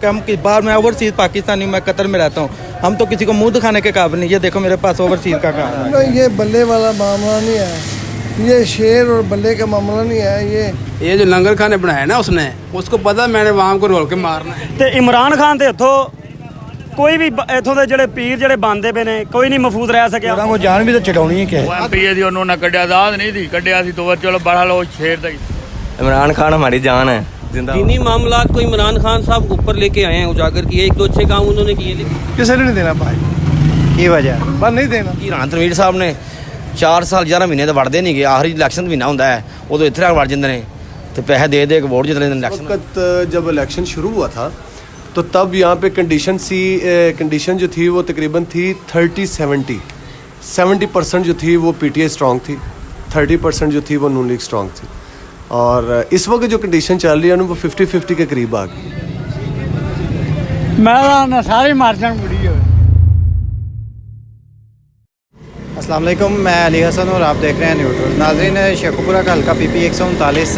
हम कि बाहर में ओवरसीज पाकिस्तानी, मैं कतर में रहता हूँ, हम तो किसी को मुंह दिखाने के काबिल नहीं। ये देखो मेरे पास ओवरसीज का कार्ड है। नहीं, ये बल्ले वाला मामला नहीं है, ये शेर और बल्ले का मामला नहीं है। ये जो लंगर खाने बनाया ना उसने, उसको पता मैंने वहां को रोल के मारना है। ਤੇ ਇਮਰਾਨ ਖਾਨ ਦੇ ਹੱਥੋਂ ਕੋਈ ਵੀ ਇਥੋਂ ਦੇ ਜਿਹੜੇ ਪੀਰ ਜਿਹੜੇ ਬੰਦੇ ਪਏ ਨੇ ਕੋਈ ਨਹੀਂ ਮਹਿਫੂਜ਼ ਰਹਿ ਸਕਿਆ। ਉਹਨਾਂ ਕੋ ਜਾਨ ਵੀ ਤਾਂ ਛਡਾਉਣੀ ਹੈ ਕਿ एमपीए दी उन्होंने कटिया दाद नहीं थी, कटिया सी तो चलो बड़ा लो शेर तक। इमरान खान हमारी जान है, दीनी मामला को इमरान खान साहब ऊपर लेके आए हैं, उजागर किए, एक दो अच्छे काम उन्होंने किए, लेकिन किसी ने नहीं देना भाई, की वजह बस नहीं देना। ईरान तनवीर साहब ने 4 साल 11 महीने तो वड़ते नहीं गए, आखिरी इलैक्शन महीना होंदा है उदों इत्थे आ वड़ जांदे ने ते पैसे दे के वोट जित लेंदे इलैक्शन। वक्त जब इलेक्शन शुरू हुआ था तो तब यहाँ पे कंडीशन जो थी वो तकरीबन थी 70% जो थी वो पीटीआई स्ट्रॉन्ग थी, 30% जो थी वो नून लीग स्ट्रॉन्ग थी, और इस वक्त जो कंडीशन चल रही है ना वो 50-50 के करीब आ गई। मैं सारी मार्जन बुरी हो। अस्सलाम वालेकुम, मैं अली हसन और आप देख रहे हैं न्यूज़। नाज़रीन, शेखुपुरा का हल्का PP 139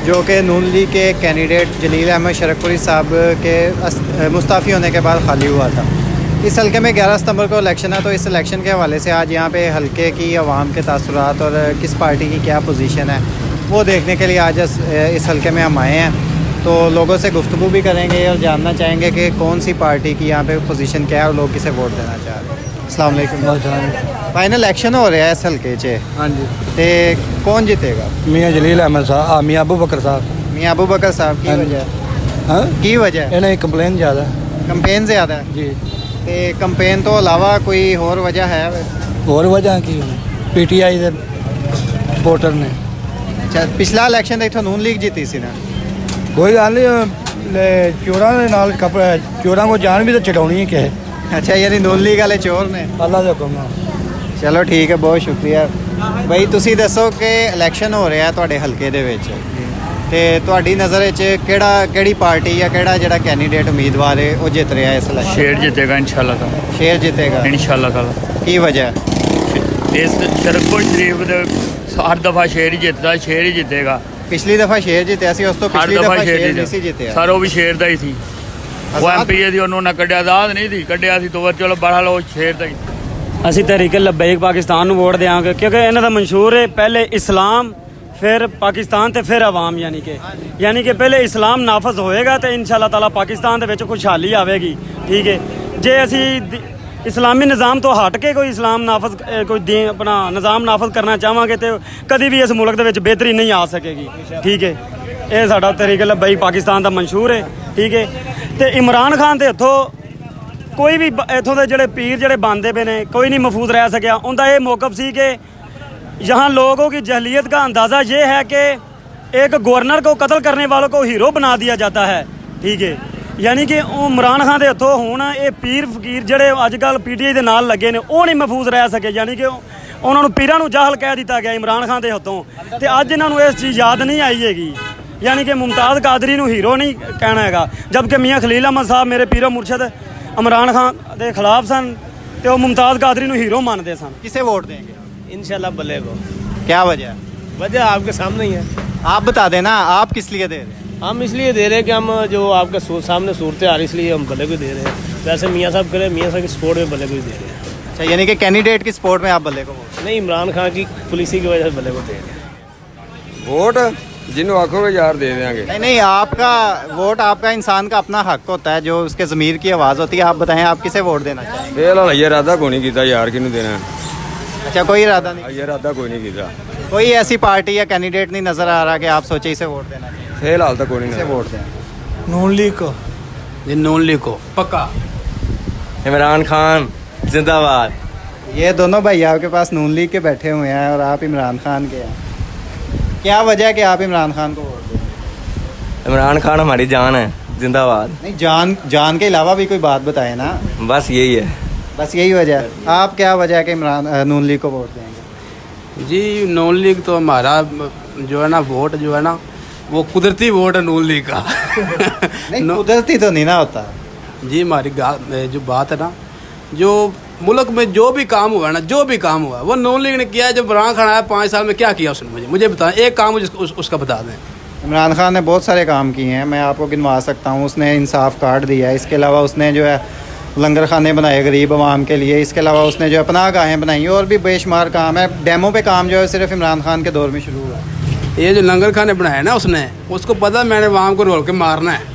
जो कि नून लीग के कैंडिडेट जलील अहमद शरकपुरी साहब के मुस्ताफ़ी होने के बाद खाली हुआ था। इस हल्के में 11 सितंबर को इलेक्शन है, तो इस इलेक्शन के हवाले से आज यहाँ पे हल्के की आवाम के तासुरात और किस पार्टी की क्या पोजीशन है वो देखने के लिए आज इस हल्के में हम आए हैं। तो लोगों से गुफ्तगू भी करेंगे और जानना चाहेंगे कि कौन सी पार्टी की यहाँ पे पोजीशन क्या है और लोग किसे वोट देना चाह रहे हैं। अस्सलाम वालेकुम फाइनल इलेक्शन हो रहा है इस हल्के च, हाँ जी, तो कौन जीतेगा? मियाँ जलील अहमद साहब, मियाँ अबू बकर साहब। मियाँ अबू बकर साहब की वजह? हाँ, की वजह? इन्हें कंप्लेन ज़्यादा कंपेन ज़्यादा है जी। तो कंपेन तो अलावा कोई और वजह है? और वजह की PTI के वोटर ने। अच्छा, पिछला इलेक्शन इतों नून लीग जीती सी ना? कोई गल नहीं, चोरां दे नाल चोरां को जान भी तो छडाउणी है कि। अच्छा, यानी नून लीग वाले चोर ने? अल्लाह का हुक्म है। चलो ठीक है, बहुत शुक्रिया भाई। तुसी दसो कि इलेक्शन हो रहा है तुहाडे हल्के दे विच, ते तुहाडी नज़र विच केड़ी पार्टी या केड़ा जेड़ा कैंडिडेट उम्मीदवार है वो जित रहा है इस इलेक्शन? शेर जीतेगा इंशाल्लाह ताला। शेर जीतेगा इंशाल्लाह ताला। की वजह? इस शरकपुर शरीफ दे हर दफ़ा शेर ही जितदा, शेर ही जीतेगा। पिछली दफ़ा शेर जीतया सी, उस तो हर पिछली दफ़ा दफ़ा शेर शेर नहीं सी जीतया। सर वो भी शेर दा ही थी। वो एमपीए दी उन्होंने कटिया दाद नहीं थी, कटिया सी तो चलो बड़ा लो शेर तक। ਅਸੀਂ ਤਹਿਰੀਕ ਲਬੈਕ ਪਾਕਿਸਤਾਨ ਨੂੰ ਵੋਟ ਦੇਵਾਂਗੇ ਕਿਉਂਕਿ ਇਹਨਾਂ ਦਾ ਮਨਸ਼ੂਰ ਹੈ ਪਹਿਲੇ ਇਸਲਾਮ ਫਿਰ ਪਾਕਿਸਤਾਨ ਤੇ ਫਿਰ ਆਵਾਮ, ਯਾਨੀ ਕਿ ਪਹਿਲੇ ਇਸਲਾਮ ਨਾਫਜ਼ ਹੋਏਗਾ ਤੇ ਇਨਸ਼ਾਅੱਲਾ ਤਾਲਾ ਪਾਕਿਸਤਾਨ ਦੇ ਵਿੱਚ ਖੁਸ਼ਹਾਲੀ ਆਵੇਗੀ। ਠੀਕ ਹੈ, ਜੇ ਅਸੀਂ ਇਸਲਾਮੀ ਨਿਜ਼ਾਮ ਤੋਂ ਹਟ ਕੇ ਕੋਈ ਇਸਲਾਮ ਨਾਫਜ਼ ਕੋਈ ਆਪਣਾ ਨਿਜ਼ਾਮ ਨਾਫਜ਼ ਕਰਨਾ ਚਾਹਾਂਗੇ ਤੇ ਕਦੀ ਵੀ ਇਸ ਮੁਲਕ ਦੇ ਵਿੱਚ ਬਿਹਤਰੀ ਨਹੀਂ ਆ ਸਕੇਗੀ। ਠੀਕ ਹੈ, ਇਹ ਸਾਡਾ ਤਹਿਰੀਕ ਲਬੈਕ ਪਾਕਿਸਤਾਨ ਦਾ ਮਨਸ਼ੂਰ ਹੈ। ਠੀਕ ਹੈ, ਤੇ ਇਮਰਾਨ ਖਾਨ ਦੇ ਹੱਥੋਂ कोई भी इतों के जोड़े पीर जोड़े बांधे पे ने कोई नहीं महफूज रह सकिया। उनका ये मौकफ सी कि यहाँ लोगों की जहलीत का अंदाज़ा ये है कि एक गवर्नर को कत्ल करने वालों को हीरो बना दिया जाता है। ठीक है, यानी कि इमरान खान के हथों हुण ये पीर फकीर जोड़े अजकल PTI के नाल लगे ने वो नहीं महफूज रह सके, यानी कि उन्होंने पीरां नूं जाहल कह दिता गया इमरान खान के हथों। तो अज इन्होंने इस चीज़ याद नहीं आई हैगी, यानी कि मुमताज़ कादरी नूं हीरो नहीं कहना है, जबकि मियाँ खलील अहमद साहब मेरे पीरो मुर्शद इमरान खान के खिलाफ सन तो मुमताज़ कादरी नूं हीरो मानते सन। किसे वोट देंगे? इंशाल्लाह बल्ले को। क्या वजह? वजह आपके सामने ही है, आप बता देना, आप किस लिए दे रहे हैं? हम इसलिए दे रहे हैं कि हम जो आपके सामने सूरत आ रही, इसलिए हम बल्ले को दे रहे हैं। वैसे मियाँ साहब करें, मियाँ साहब की सपोर्ट में बल्ले को ही दे रहे हैं। अच्छा, यानी कि कैंडिडेट की सपोर्ट में आप बल्ले को वोट? नहीं, इमरान खान की पॉलिसी की वजह से बल्ले को दे रहे हैं। वोट जिन्हों आखोगे यार दे देंगे। नहीं, आपका वोट आपका इंसान का अपना हक होता है, जो उसके ज़मीर की आवाज़ होती है। आप बताएं, आप किसे वोट देना चाहेंगे? फिलहाल ये इरादा कोई नहीं किया यार, किन्नू देना है? अच्छा, कोई इरादा नहीं? ये इरादा कोई नहीं किया। कोई ऐसी पार्टी या कैंडिडेट नहीं नज़र आ रहा कि आप सोचे इसे वोट देना चाहिए? फिलहाल तो कोई किसे नहीं। वोट दें? नून लीग को। नून लीग को पक्का। इमरान खान जिंदाबाद। ये दोनों भाई आपके पास नून लीग के बैठे हुए हैं और आप इमरान खान के हैं, क्या वजह है कि आप इमरान खान को वोट दें? इमरान खान हमारी जान है, जिंदाबाद। नहीं, जान के अलावा भी कोई बात बताए ना, बस यही है। बस यही वजह है। आप क्या वजह है कि नून लीग को वोट देंगे? जी नून लीग तो हमारा जो है ना वोट जो है ना वो कुदरती वोट है नून लीग का। नहीं, कुदरती तो नहीं ना होता जी। हमारी जो बात है ना, जो मुल्क में जो भी काम हुआ है ना, जो भी काम हुआ वो नून लीग ने किया है। जब इमरान खान आया 5 साल में क्या किया उसने, मुझे बताएं एक काम मुझे उसका बता दें। इमरान खान ने बहुत सारे काम किए हैं, मैं आपको गिनवा सकता हूँ। उसने इंसाफ कार्ड दिया है, इसके अलावा उसने जो है लंगर खाने बनाए गरीब आवाम के लिए, इसके अलावा उसने जो अपना गाहें बनाई और भी बेशुमार काम है। डेमो पे काम जो है सिर्फ इमरान खान के दौर में शुरू हुआ। ये जो लंगर खाने बनाए ना उसने, उसको पता मैंने आवाम को रोल के मारना है,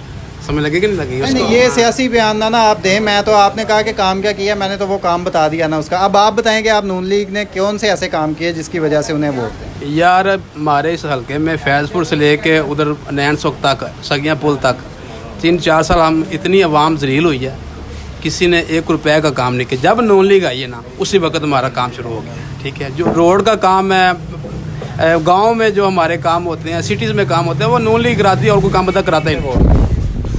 समझ लगी कि नहीं लगी उसको? नहीं, ये सियासी बयान ना आप दें। मैं तो आपने कहा कि काम क्या किया, मैंने तो वो काम बता दिया ना उसका। अब आप बताएं कि आप नून लीग ने कौन से ऐसे काम किए जिसकी वजह से उन्हें वोट दें? यार हमारे इस हल्के में फैज़पुर से लेके उधर नैन सुख तक, सगिया पुल तक 3-4 साल हम इतनी आवाम जलील हुई है, किसी ने 1 रुपये का काम नहीं किया। जब नून लीग आई है ना, उसी वक्त हमारा काम शुरू हो गया। ठीक है, जो रोड का काम है, गांव में जो हमारे काम होते हैं, सिटीज़ में काम होते हैं, वो नून लीग कराती है और कोई काम पता कराता ही नहीं।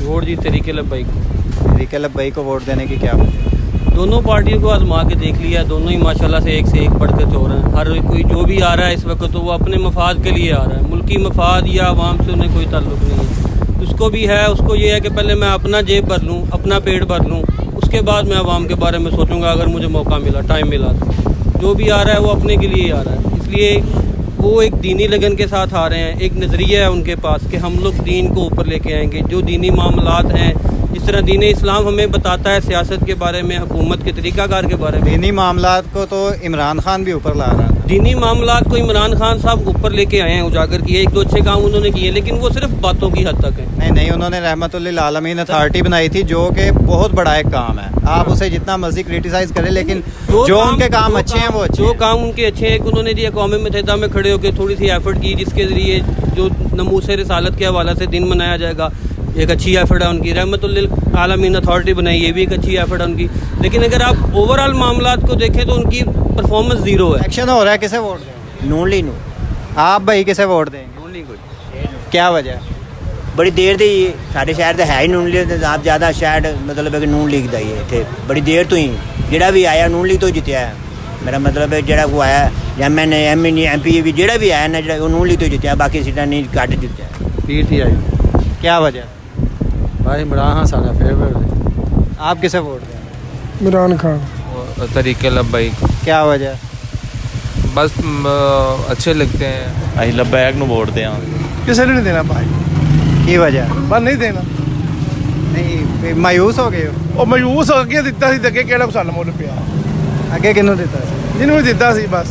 वोट जी तरीके लब्बई को, तरीके लब्बई को वोट देने की क्या वजह? दोनों पार्टियों को आजमा के देख लिया, दोनों ही माशाल्लाह से एक बढ़कर चोर हैं। हर कोई जो भी आ रहा है इस वक्त तो वो अपने मफाद के लिए आ रहा है, मुल्की मफाद या आवाम से उन्हें कोई ताल्लुक नहीं है। उसको भी है, उसको ये है कि पहले मैं अपना जेब भर लूँ, अपना पेट भर लूँ, उसके बाद मैं आवाम के बारे में सोचूंगा अगर मुझे मौका मिला, टाइम मिला तो। जो भी आ रहा है वो अपने के लिए ही आ रहा है, इसलिए वो एक दीनी लगन के साथ आ रहे हैं। एक नज़रिया है उनके पास कि हम लोग दीन को ऊपर लेके आएंगे। जो दीनी मामलात हैं, जिस तरह दीन इस्लाम हमें बताता है सियासत के बारे में, हुकूमत के तरीक़ाकार के बारे में। दीनी मामलात को तो इमरान खान भी ऊपर ला रहा था। दीनी मामलात को इमरान खान साहब ऊपर लेके आए हैं, उजागर किए, 1-2 अच्छे काम उन्होंने किए, लेकिन वो सिर्फ बातों की हद तक है। नहीं, उन्होंने रहमतुल्लिल आलमीन अथॉरिटी बनाई थी, जो कि बहुत बड़ा एक काम है। आप उसे जितना मर्जी क्रिटिसाइज करें, लेकिन जो उनके काम अच्छे हैं वो अच्छे जो हैं। काम उनके अच्छे हैं, उन्होंने जी कौमी मुत्तहिदा में खड़े होकर थोड़ी सी एफर्ट की, जिसके ज़रिए जो नमूस रिसालत के हवाले से दिन मनाया जाएगा, एक अच्छी एफर्ट है उनकी। रहमतुल्लिल आलमीन अथॉरिटी बनाई, ये भी एक अच्छी एफर्ट है उनकी। लेकिन अगर आप ओवरऑल मामलात को देखें तो उनकी परफॉर्मेंस ज़ीरो है। एक्शन हो रहा है, किसे वोट दें? नून लीग नू। आप भाई किसे वोट देंगे? नून लीग को। क्या वजह? बड़ी देर ਦੀ ਸਾਡੇ ਸ਼ਹਿਰ ਦਾ ਹੈ ਹੀ ਨੂਨ ਲੀਗ ਦਾ, ਆਪ ਜ਼ਿਆਦਾ ਸ਼ਾਇਦ ਮਤਲਬ ਹੈ ਕਿ ਨੂਨ ਲੀਗ ਦਾ ਹੀ ਹੈ ਇੱਥੇ। ਬੜੀ ਦੇਰ ਤੋਂ ਹੀ ਜਿਹੜਾ ਵੀ ਆਇਆ ਨੂਨ ਲੀਗ ਤੋਂ ਜਿੱਤਿਆ ਹੈ। ਮੇਰਾ ਮਤਲਬ ਹੈ ਜਿਹੜਾ ਕੋ ਆਇਆ ਐਮਐਨਏ ਐਮਪੀ ਵੀ ਜਿਹੜਾ ਵੀ ਆਇਆ ਨਾ, ਜਿਹੜਾ ਉਹ ਨੂਨ ਲੀਗ ਤੋਂ ਜਿੱਤਿਆ, ਬਾਕੀ ਸੀਟਾਂ ਨਹੀਂ ਘੱਟ ਜਿੱਤਿਆ। पीटी आई। क्या वजह? भाई इमरान खान सारा फेवरेट है। आप किसे वोट दें? इमरान खान। तरीके लब्बई, क्या वजह? बस अच्छे लगते हैं। ਅਸੀਂ ਲੱਬੈਕ ਨੂੰ ਵੋਟ ਦਿਆਂਗੇ। ਕਿਸੇ ਨੂੰ ਨਹੀਂ ਦੇਣਾ ਭਾਈ, की वजह? ਬਸ ਨਹੀਂ ਦੇਣਾ। नहीं, मायूस हो गए हो? ਉਹ ਮਾਯੂਸ ਅੱਗੇ ਦਿੱਤਾ ਸੀ ਤੇ ਅੱਗੇ ਕਿਹੜਾ ਸਾਨੂੰ ਮੁੱਲ ਪਿਆ, आगे किन्हों देता है? ਜਿਹਨੂੰ ਵੀ ਦਿੱਤਾ ਸੀ ਬਸ।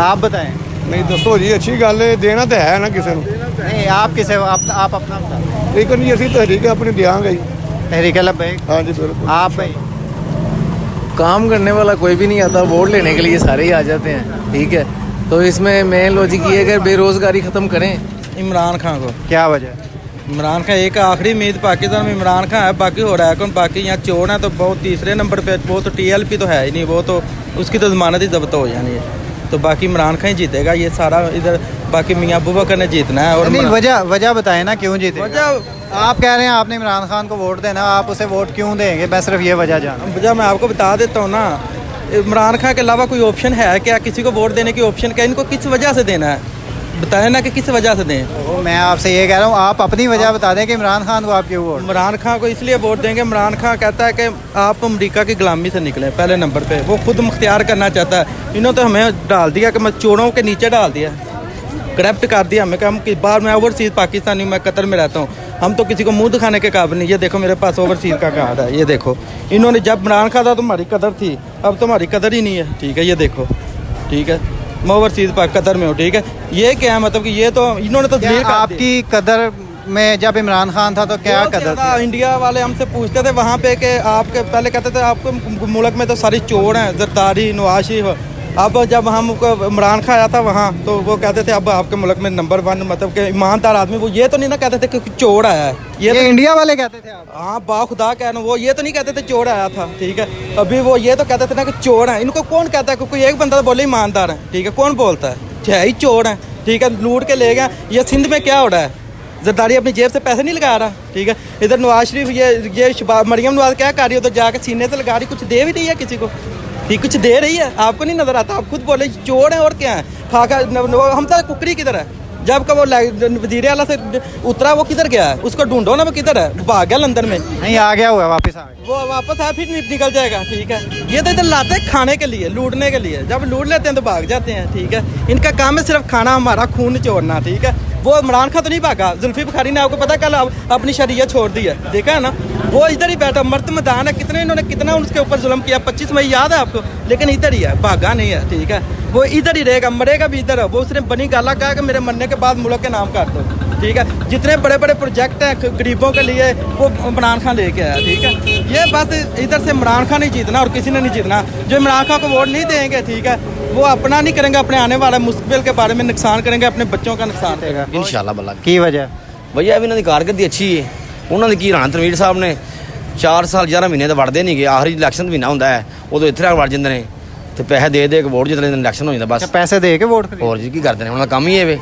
आप बताएं। ਨਹੀਂ ਦੱਸੋ ਜੀ, ਅੱਛੀ ਗੱਲ ਹੈ, ਦੇਣਾ ਤਾਂ ਹੈ ਨਾ ਕਿਸੇ ਨੂੰ। नहीं, आप किसे? आप अपना बताओ। ਲੇਕਿਨ ਨਹੀਂ, ਅਸੀਂ ਤਹਿਰੀਕ ਆਪਣੀ ਦਿਆਂਗੇ ਜੀ। तहरीक लब्बैक। हाँ जी बिल्कुल। आप भाई? काम करने वाला कोई भी नहीं आता, वोट लेने के लिए सारे ही आ जाते हैं। ठीक है, तो इसमें मेन लॉजिक ये है कि बेरोज़गारी ख़त्म करें। इमरान खान को। क्या वजह? इमरान खान एक आखिरी उम्मीद पाकिस्तान में इमरान खान है, बाकी हो रहा है कौन? बाकी यहाँ चोर है तो बहुत तीसरे नंबर पे, वो तो TLP तो है ही नहीं, वो तो उसकी तो ज़मानत ही जब्त हो जानी है। तो बाकी इमरान खान ही जीतेगा ये सारा इधर, बाकी मियाँ अबू बकर ने जीतना है। और नहीं, वजह बताएं ना क्यों जीते? वजह आप कह रहे हैं आपने इमरान खान को वोट देना, आप उसे वोट क्यों देंगे? मैं सिर्फ ये वजह जानूं। वजह मैं आपको बता देता हूँ ना, इमरान खान के अलावा कोई ऑप्शन है क्या? किसी को वोट देने की ऑप्शन क्या? इनको किस वजह से देना है, बताएं ना कि किस वजह से दें। मैं आपसे ये कह रहा हूँ, आप अपनी वजह बता दें कि इमरान खान को आप क्यों वोट? इमरान खान को इसलिए वोट देंगे, इमरान खान कहता है कि आप अमेरिका की गुलामी से निकले, पहले नंबर पे वो खुद मुख्तियार करना चाहता है। इन्होंने तो हमें डाल दिया कि मैं चोरों के नीचे डाल दिया, करप्ट कर दिया हमें कि हम किस बार, मैं ओवरसीज़ पाकिस्तानी, मैं कतर में रहता हूँ, हम तो किसी को मुंह दिखाने के काबिल नहीं। ये देखो मेरे पास ओवरसीज़ का कार्ड है, ये देखो। इन्होंने जब इमरान खान था तो हमारी कदर थी, अब तो हमारी कदर ही नहीं है। ठीक है, ये देखो, ठीक है, मैं ओवरसीज़ कतर में हूँ। ठीक है, ये क्या है मतलब कि ये तो इन्होंने तो आपकी कदर में जब इमरान खान था तो क्या कदर थी? इंडिया वाले हमसे पूछते थे वहाँ पे कि आपके, पहले कहते थे आपके मुल्क में तो सारी चोर हैं, जरदारी, नवाज शरीफ। अब जब हम इमरान खान आया था वहाँ तो वो कहते थे अब आपके मुल्क में नंबर 1 मतलब कि ईमानदार आदमी, वो ये तो नहीं ना कहते थे कि चोर आया है। ये तो इंडिया वाले कहते थे आप? हाँ, बाखुदा कहना, वो ये तो नहीं कहते थे चोर आया था। ठीक है, अभी वो ये तो कहते थे ना कि चोर है। इनको कौन कहता है? कोई एक बंदा तो बोले ईमानदार है। ठीक है, कौन बोलता है ही चोर है। ठीक है, लूट के ले गया। ये सिंध में क्या हो रहा है? जरदारी अपनी जेब से पैसे नहीं लगा रहा। ठीक है, इधर नवाज शरीफ ये मरियम नवाज क्या कर रही हो? तो जाकर सीने से लगा रही, कुछ दे भी रही है किसी को? ठीक, कुछ दे रही है, आपको नहीं नजर आता? आप खुद बोले चोर है और क्या है? खाका हम तो कुकरी किधर है? जब का वो वजीर आला से उतरा वो किधर गया है? उसको ढूंढो ना, वो किधर है? वो भाग गया लंदन में। नहीं, आ गया हुआ, वापस आ गया। वो वापस आया फिर निकल जाएगा। ठीक है, ये तो इधर लाते हैं खाने के लिए, लूटने के लिए। जब लूट लेते हैं तो भाग जाते हैं। ठीक है, इनका काम है सिर्फ खाना, हमारा खून निचोड़ना। ठीक है, वो इमरान खान तो नहीं भागा, जुल्फी बुखारी ने आपको पता कल अपनी शरीयत छोड़ दी है, देखा है ना, वो इधर ही बैठा मर्द मैदान है, कितने इन्होंने कितना उसके ऊपर जुल्म किया, 25 मई याद है आपको, लेकिन इधर ही है, भागा नहीं है, ठीक है, वो इधर ही रहेगा, मरेगा भी इधर है। वो उसने बनी गाला कहा कि मेरे मरने के बाद मुल्क के नाम कर दो, ठीक है, जितने बड़े बड़े प्रोजेक्ट हैं गरीबों के लिए वो इमरान खान लेके आया, ठीक है। ये बस इधर से इमरान खान ही जीतना और किसी ने नहीं जीतना। जो इमरान खान को वोट नहीं देंगे, ठीक है, वो अपना नहीं करेंगे, अपने आने वाले मुस्तकबिल के बारे में नुकसान करेंगे, अपने बच्चों का नुकसान करेगा इंशाल्लाह बल्ला की वजह भैया भी इन्हों की कारकर्दगी अच्छी है। उन्होंने की राणा तनवीर साहब ने 4 साल 11 महीने तो वड़ते नहीं गए, आखिरी इलैक्शन महीना होंदा है उदों इत्थे वड़ जाते हैं तो पैसे दे के वोट जितने दिन इलैक्शन हो जाता बस पैसे दे के वोट और जी की करते हैं उन्होंने काम ही है वे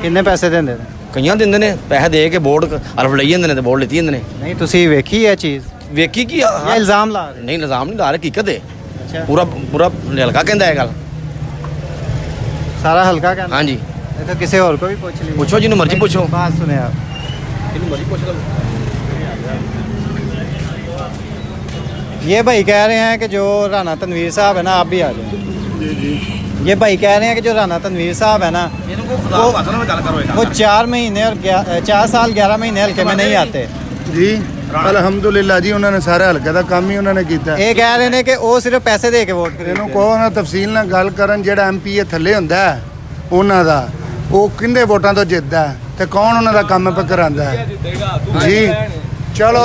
किन्ने पैसे देंदे ने कईयां दिंदे ने पैसे दे के वोट अरफ लई जाते हैं तो वोट लेती जाते हैं। नहीं तुसी वेखी है चीज़ वेखी की या इल्जाम ला रहे नहीं इल्जाम नहीं ला रहे हकीकत है अच्छा पूरा पूरा हल्का कहता है गल सारा हल्का कहना हाँ जी तो किसी और को भी पूछ लीजिए पूछो जिन्हों मर्जी पूछो बात सुने आप जिन्हों मर्जी पूछ लो। ये भाई कह रहे हैं कि जो राणा तनवीर साहब है ना आप भी आ जाए ये भाई कह रहे हैं कि जो राणा तनवीर साहब है ना वो 4 महीने और 4 साल 11 महीने हल्के में नहीं आते ਜੀ ਅਲਹਮਦੁਲਿਲਾ ਜੀ ਉਹਨਾਂ ਨੇ ਸਾਰੇ ਹਲਕੇ ਦਾ ਕੰਮ ਹੀ ਉਹਨਾਂ ਨੇ ਕੀਤਾ ये कह रहे हैं कि वो सिर्फ पैसे दे के वोट ਇਹਨੂੰ खरीदते ਕਹੋ ਨਾ ਤਫਸੀਲ ਨਾਲ ਗੱਲ ਕਰਨ ਜਿਹੜਾ ਐਮਪੀ ਥੱਲੇ ਹੁੰਦਾ ਹੈ, ਉਹਨਾਂ ਦਾ ਉਹ ਕਿੰਨੇ ਵੋਟਾਂ ਤੋਂ ਜਿੱਤਦਾ ਹੈ ਤੇ ਕੌਣ ਉਹਨਾਂ ਦਾ ਕੰਮ ਪੇ ਕਰਾਂਦਾ ਹੈ ਜੀ ਚਲੋ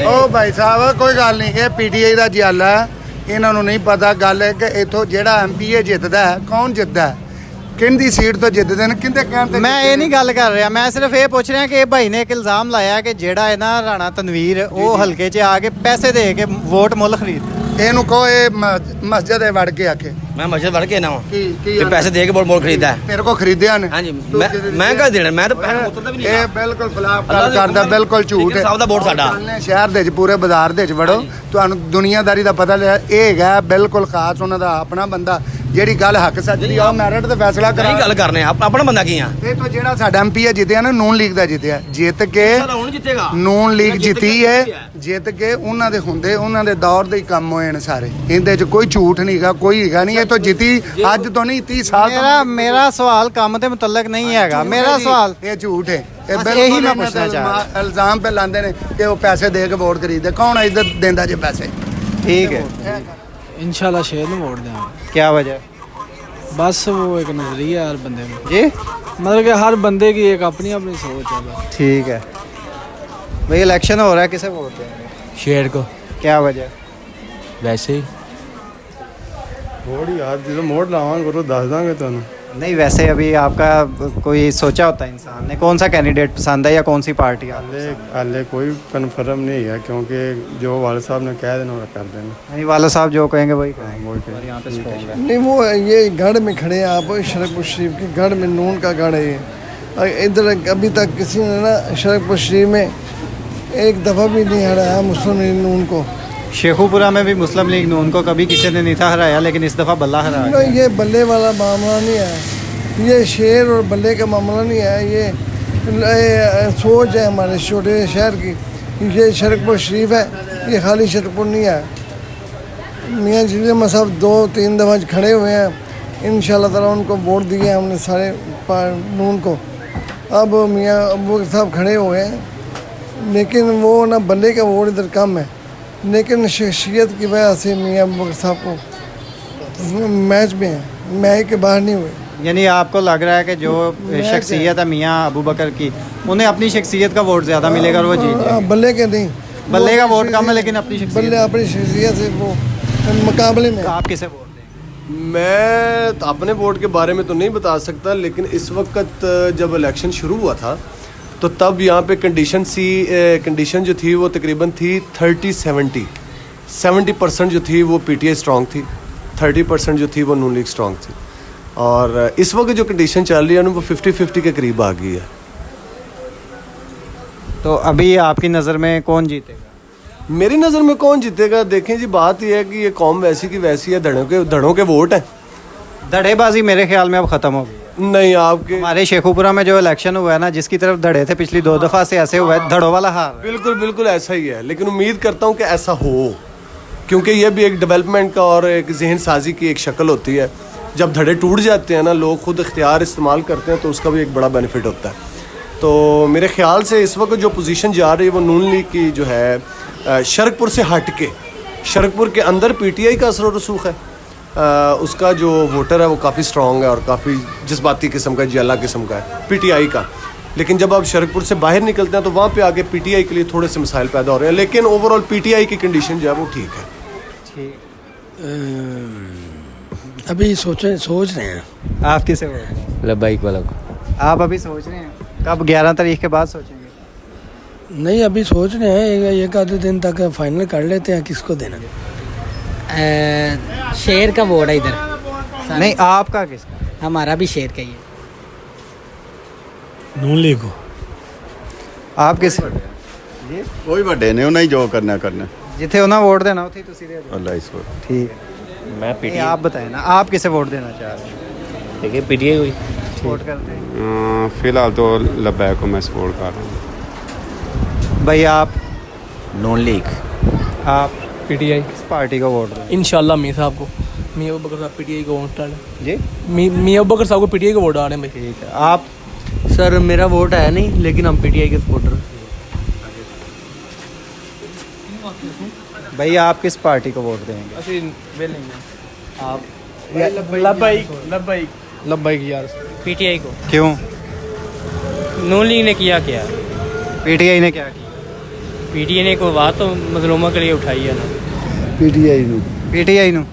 ਉਹ ਭਾਈ ਸਾਹਿਬ ਕੋਈ ਗੱਲ ਨਹੀਂ ਇਹ ਪੀਟੀਆਈ ਦਾ ਜਿਆਲਾ ਹੈ ਇਹਨਾਂ ਨੂੰ ਨਹੀਂ ਪਤਾ ਗੱਲ ਹੈ ਕਿ ਇੱਥੋਂ ਜਿਹੜਾ ਐਮਪੀ ਜਿੱਤਦਾ ਹੈ ਕੌਣ ਜਿੱਤਦਾ ਹੈ ਕਿੰਦੀ ਸੀਟ ਤੋਂ ਜਿੱਤਦੇ ਨੇ ਕਿੰਦੇ ਕਹਿਣ ਤੇ मैं ये नहीं गल कर रहा मैं सिर्फ ये पूछ रहा कि ये भाई ने एक इल्ज़ाम लाया कि जेड़ा है ना राणा तनवीर वो हल्के च आके पैसे दे के वोट मुल खरीद ਇਹਨੂੰ ਕਹੋ ਇਹ ਮਸਜਿਦ ਵੜ ਕੇ ਆਕੇ मैं मस्जिद बढ़ के ना ਕੀ कि पैसे दे के वोट खरीदा है ਤੇਰੇ ਕੋ ਖਰੀਦਿਆ ਨੇ हाँ जी मैं कह देना मैं तो पैसे उतरता भी नहीं ਇਹ ਬਿਲਕੁਲ ਖਿਲਾਫ ਗੱਲ ਕਰਦਾ ਬਿਲਕੁਲ ਝੂਠ ਹੈ ਸਾਹਿਬ ਦਾ ਵੋਟ ਸਾਡਾ ਸ਼ਹਿਰ ਦੇ ਵਿੱਚ ਪੂਰੇ ਬਾਜ਼ਾਰ ਦੇ ਵਿੱਚ ਵੜੋ ਤੁਹਾਨੂੰ ਦੁਨੀਆਦਾਰੀ ਦਾ ਪਤਾ ਲਿਆ ਇਹ ਹੈਗਾ ਬਿਲਕੁਲ ਖਾਸ ਉਹਨਾਂ ਦਾ ਆਪਣਾ ਬੰਦਾ ਜਿਹੜੀ ਗੱਲ ਹੱਕ ਸੱਚ ਦੀ ਆ ਮੈਰਿਟ ਤੇ ਫੈਸਲਾ नहीं ਕਰਾ गल करने अपना बंदा की ਇਹ ਤੋਂ ਜਿਹੜਾ ਸਾਡਾ ਐਮਪੀ ਹੈ ਜਿੱਤਿਆ ਨਾ ਨੂਨ ਲੀਗ ਦਾ ਜਿੱਤਿਆ ਜਿੱਤ ਕੇ जितेगा ਨੂਨ ਲੀਗ ਜਿੱਤੀ ਹੈ ਜਿੱਤ ਕੇ ਉਹਨਾਂ ਦੇ ਹੁੰਦੇ ਉਹਨਾਂ ਦੇ ਦੌਰ ਦੇ ਹੀ ਕੰਮ ਹੋਏ ਨੇ ਸਾਰੇ ਇਹਦੇ 'ਚ ਕੋਈ ਝੂਠ ਨਹੀਂ ਹੈਗਾ ਕੋਈ ਹੈਗਾ ਨਹੀਂ ਇਹ ਤੋਂ ਜਿੱਤੀ ਅੱਜ ਤੋਂ ਨਹੀਂ 30 ਸਾਲ ਤੋਂ मेरा सवाल काम के मुतल्लक नहीं है मेरा सवाल ਇਹ ਝੂਠ ਹੈ ਇਹ बस ਬਿਲਕੁਲ यही मैं ਇਹਨਾਂ पूछना ਤੇ चाह रहा ਇਲਜ਼ਾਮ पे ਲਾਉਂਦੇ ਨੇ ਕਿ ਉਹ ਪੈਸੇ ਦੇ ਕੇ ਵੋਟ ਖਰੀਦਦੇ ਕੌਣ ਹੈ ਇੱਧਰ ਦਿੰਦਾ ਜੇ ਪੈਸੇ ठीक है इंशाल्लाह शेर में वोट देंगे क्या वजह बस वो एक नजरिया हर बंदे में जी मतलब कि हर बंदे की एक अपनी अपनी सोच है बस ठीक है भाई इलेक्शन हो रहा है किसे वोट देंगे शेर को क्या वजह वैसे ही ਵੋਟ ਯਾਰ ਜਦੋਂ ਮੋੜ ਲਾਵਾਂਗੇ ਉਹ ਦੱਸ ਦਾਂਗੇ ਤੁਹਾਨੂੰ नहीं वैसे अभी आपका कोई सोचा होता है इंसान ने कौन सा कैंडिडेट पसंद है या कौन सी पार्टी ਹਾਲੇ ਕੋਈ ਕਨਫਰਮ ਨਹੀਂ ਹੈ ਕਿਉਂਕਿ ਜੋ ਵਾਲ ਸਾਹਿਬ ਨੇ ਕਹਿ ਦੇਣਾ ਉਹ ਕਰ ਦੇਣਾ नहीं वाला साहब जो कहेंगे वही करेंगे और यहाँ पे स्ट्रॉन्ग है नहीं वो ये गढ़ में खड़े हैं आप शरकपुर शरीफ के गढ़ में नून का गढ़ है ये इधर अभी तक किसी ने ना शरकपुर शरीफ में एक दफ़ा भी नहीं हराया मुस्लिम लीग नून को शेखुपुरा में भी मुस्लिम लीग नून को कभी किसी ने नहीं था हराया लेकिन इस दफ़ा बल्ला हराया नहीं ये बल्ले वाला मामला नहीं है ये शेर और बल्ले का मामला नहीं है ये सोच है हमारे छोटे शहर की ये शरकपुर शरीफ है ये खाली शरकपुर नहीं है मियाँ जिले साहब 2-3 दफ़ा खड़े हुए हैं इंशाल्लाह ताला उनको वोट दिए हमने सारे नून को अब मियाँ अबू साहब खड़े हुए हैं लेकिन वो ना बल्ले का वोट इधर कम है लेकिन शख्सियत की वजह से मियाँ अबू साहब को मैच में है मैच के बाहर नहीं हुए यानी आपको लग रहा है कि जो शख्सियत है मियाँ अबू बकर की उन्हें अपनी शख्सियत का वोट ज़्यादा मिलेगा और वो जीत जाएंगे। बल्ले के नहीं बल्ले का वोट कम है लेकिन अपनी बल्ले शख्सियत अपनी शख्सियत से वो मुकाबले में आप किसे वोट देंगे मैं तो अपने वोट के बारे में तो नहीं बता सकता लेकिन इस वक्त जब इलेक्शन शुरू हुआ था तो तब यहाँ पे कंडीशन जो थी वो तकरीबन थी 70% जो थी वो पीटीआई स्ट्रॉन्ग थी 30% जो थी वो नून लीग स्ट्रॉन्ग थी और इस वक्त जो कंडीशन चल रही है ना वो 50-50 के करीब आ गई है। तो अभी आपकी नज़र में कौन जीतेगा मेरी नज़र में कौन जीतेगा देखें जी बात यह है कि ये कौम वैसी की वैसी है धड़ों के वोट हैं धड़ेबाजी मेरे ख्याल में अब ख़त्म हो गई नहीं आपके हमारे शेखुपुरा में जो इलेक्शन हुआ है ना जिसकी तरफ धड़े थे पिछली 2 दफ़ा से ऐसे हुआ है धड़ों वाला हार बिल्कुल बिल्कुल ऐसा ही है लेकिन उम्मीद करता हूँ कि ऐसा हो क्योंकि ये भी एक डेवलपमेंट का और एक जहन साजी की एक शक्ल होती है जब धड़े टूट जाते हैं ना, लोग खुद इख्तियार इस्तेमाल करते हैं, तो उसका भी एक बड़ा बेनिफिट होता है। तो मेरे ख्याल से इस वक्त जो पोजीशन जा रही है वो नून लीग की जो है शरकपुर से हट के, शरकपुर के अंदर पीटीआई का असर रसूख है, उसका जो वोटर है वो काफ़ी स्ट्रॉन्ग है और काफ़ी जज्बाती किस्म का, जियाला किस्म का है पीटीआई का। लेकिन जब आप शरकपुर से बाहर निकलते हैं तो वहाँ पे आगे पीटीआई के लिए थोड़े से मसाइल पैदा हो रहे हैं, लेकिन ओवरऑल पीटीआई की कंडीशन जो है वो ठीक है। अभी सोच रहे हैं। आप किसे वोट देंगे? लब्बाइक वाला को। आप अभी सोच रहे हैं, कब 11 तारीख के बाद सोचेंगे? नहीं, अभी सोच रहे हैं, एक आधे दिन तक फाइनल कर लेते हैं किसको देना। शेर का वोट है इधर। नहीं, आपका किसका? हमारा भी शेर का ही है। नून लीग को। आप किसे? कोई बड़े ने उन्हें जो करना जिथे उन्हें वोट देना उथे तुसी दे दो। अल्लाह इसको ठीक है। मैं पीटीआई। आप बताएं ना, आप किसे वोट देना चाह रहे हैं? ठीक है, पीटीआई हुई वोट करते हैं। फिलहाल तो लब्बैक को मैं सपोर्ट कर रहा हूँ। भाई आप? नून लीग। आप? पीटीआई। किस पार्टी को वोट दें? इंशाल्लाह मियां साहब को, मियां अबू बकर साहब पीटीआई को वोट डालें। जी, मियां अबू बकर साहब को पीटीआई को वोट डालें भाई। ठीक है। आप? सर मेरा वोट है नहीं, लेकिन हम पीटीआई के सपोर्टर। भाई आप किस पार्टी को वोट देंगे? आप? लब्बाइक यार। पीटीआई को। क्यों? नून लीग ने किया क्या? पीटीआई ने क्या किया? पीटीआई ने कोई बात तो मजलूमों के लिए उठाई है ना। पीटीआई नू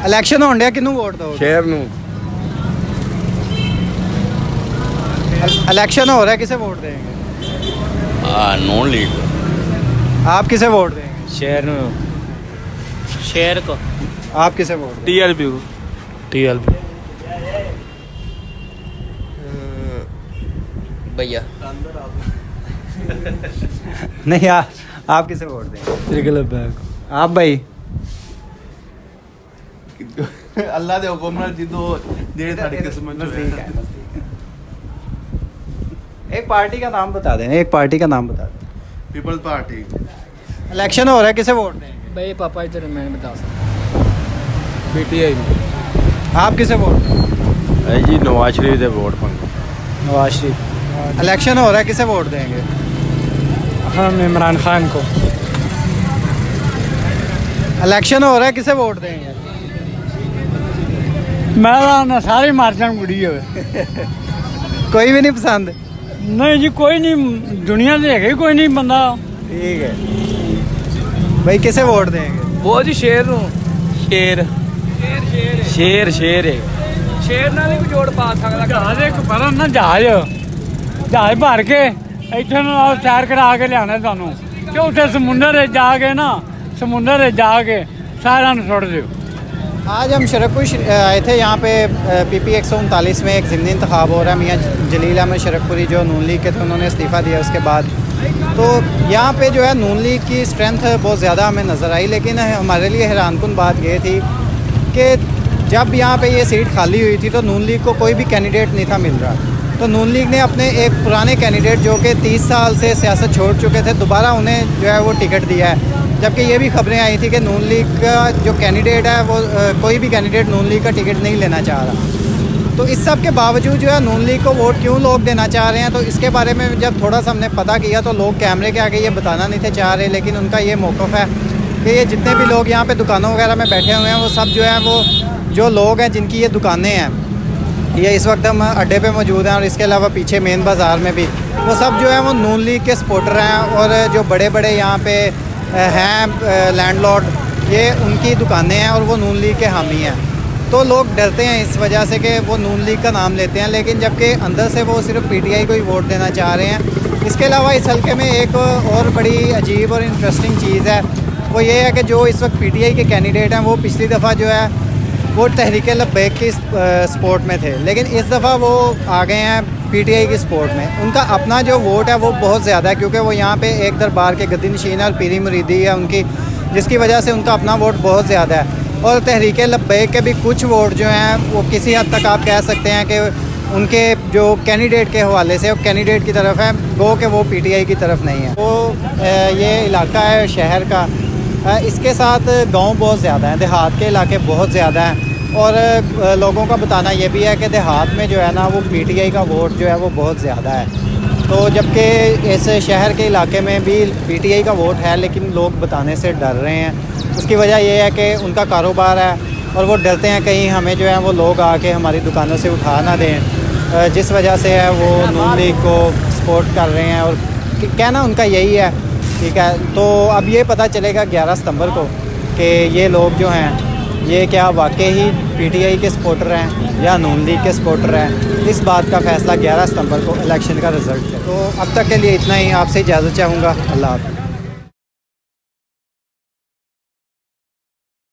इलेक्शन होने दिया, किनू वोट दो? शहर नू। इलेक्शन हो रहा है, किसे वोट देंगे? नून लीग। आप किसे वोट देंगे? शेर नू। शेर को। आप किसे वोट देंगे? टीआरपी को। टीआरपी। भैया नहीं, आप किसे वोट देंगे? आप भाई? अल्लाह दे हुक्म नाल जिदो जेड़े साडी किस्मत च है। एक पार्टी का नाम बता दें, एक पार्टी का नाम बता दें। Peoples party. इलेक्शन हो रहा है, किसे वोट देंगे? भाई पापा इधर मैं बता सकता। पीटीआई। आप किसे वोट देंगे? जी नवाज शरीफ दे वोट पांगे। नवाज शरीफ। इलेक्शन हो रहा है, किसे वोट देंगे? हम इमरान खान को। इलेक्शन हो रहा है, किसे वोट देंगे? मैं सारी मार्जन बुढ़ी हो। कोई भी नहीं पसंद? नहीं जी, कोई नहीं, दुनिया से है कोई नहीं बंदा। ठीक है भाई, किसे वोट देंगे? वो जी शेर नू। शेर शेर शेर है। शेर ਨਾਲ ਵੀ ਜੋੜ ਪਾ ਸਕਦਾ। ਜਹਾਜ਼ ਇੱਕ ਭਰਨ ਨਾ ਜਹਾਜ਼ ਭਰ ਕੇ ਇੱਥੇ ਨਾਲ ਤਿਆਰ ਕਰਾ ਕੇ ਲਿਆਣਾ ਤੁਹਾਨੂੰ, ਤੇ ਉੱਥੇ ਸਮੁੰਦਰ 'ਚ ਜਾ ਕੇ ਨਾ, ਸਮੁੰਦਰ 'ਚ ਜਾ ਕੇ ਸਾਰਿਆਂ ਨੂੰ ਸੁੱਟ ਦਿਓ। आज हम शरकपुर आए थे। यहाँ पे PP 139 में एक ज़िमनी इंतखाब हो रहा है। मियाँ जलील अहमद शरकपुरी जो नून लीग के थे, उन्होंने इस्तीफ़ा दिया उसके बाद। तो यहाँ पे जो है नून लीग की स्ट्रेंथ बहुत ज़्यादा हमें नज़र आई, लेकिन हमारे लिए हैरानकुन बात ये थी कि जब यहाँ पे ये सीट खाली हुई थी तो नून लीग को कोई भी कैंडिडेट नहीं था मिल रहा। तो नून लीग ने अपने एक पुराने कैंडिडेट जो कि 30 साल से सियासत छोड़ चुके थे, दोबारा उन्हें जो है वो टिकट दिया है। जबकि ये भी खबरें आई थी कि नून लीग का जो कैंडिडेट है वो कोई भी कैंडिडेट नून लीग का टिकट नहीं लेना चाह रहा। तो इस सब के बावजूद जो है नून लीग को वोट क्यों लोग देना चाह रहे हैं, तो इसके बारे में जब थोड़ा सा हमने पता किया तो लोग कैमरे के आगे ये बताना नहीं थे चाह रहे, लेकिन उनका ये मौक़िफ़ है कि ये जितने भी लोग यहाँ पे दुकानों वगैरह में बैठे हुए हैं, वो सब जो है वो जो लोग हैं जिनकी ये दुकानें हैं, ये इस वक्त हम अड्डे पे मौजूद हैं और इसके अलावा पीछे मेन बाज़ार में भी, वो सब जो है वो नून लीग के सपोर्टर हैं। और जो बड़े बड़े यहाँ पे हैं लैंडलॉर्ड, ये उनकी दुकानें हैं और वो नून लीग के हामी हैं। तो लोग डरते हैं इस वजह से कि वो नून लीग का नाम लेते हैं, लेकिन जबकि अंदर से वो सिर्फ PTI को ही वोट देना चाह रहे हैं। इसके अलावा इस हल्के में एक और बड़ी अजीब और इंटरेस्टिंग चीज़ है, वो ये है कि जो इस वक्त PTI के कैंडिडेट हैं वो पिछली दफ़ा जो है वो तहरीक लब्बैक की सपोर्ट में थे, लेकिन इस दफ़ा वो आ गए हैं PTI की सपोर्ट में। उनका अपना जो वोट है वो बहुत ज़्यादा है, क्योंकि वो यहाँ पे एक दरबार के गद्दी नशीन और पीरी मुरीदी है उनकी, जिसकी वजह से उनका अपना वोट बहुत ज़्यादा है। और तहरीक लब्बैक के भी कुछ वोट जो हैं वो किसी हद तक आप कह सकते हैं कि उनके जो कैंडिडेट के हवाले से वो कैंडिडेट की तरफ है, गो कि वो PTI की तरफ नहीं है। तो ये इलाका है शहर का, इसके साथ गांव बहुत ज़्यादा हैं, देहात के इलाके बहुत ज़्यादा हैं। और लोगों का बताना ये भी है कि देहात में जो है ना वो पीटीआई का वोट जो है वो बहुत ज़्यादा है। तो जबकि इस शहर के इलाके में भी पीटीआई का वोट है, लेकिन लोग बताने से डर रहे हैं। उसकी वजह ये है कि उनका कारोबार है और वो डरते हैं कहीं हमें जो है वो लोग आके हमारी दुकानों से उठा ना दें, जिस वजह से है वो नून लीग को सपोर्ट कर रहे हैं। और कहना उनका यही है, ठीक है। तो अब ये पता चलेगा 11 सितंबर को कि ये लोग जो हैं ये क्या वाकई ही पीटीआई के सपोर्टर हैं या नून लीग के सपोर्टर हैं। इस बात का फ़ैसला 11 सितंबर को इलेक्शन का रिज़ल्ट है। तो अब तक के लिए इतना ही, आपसे इजाज़त चाहूँगा। अल्लाह हाफ़िज़।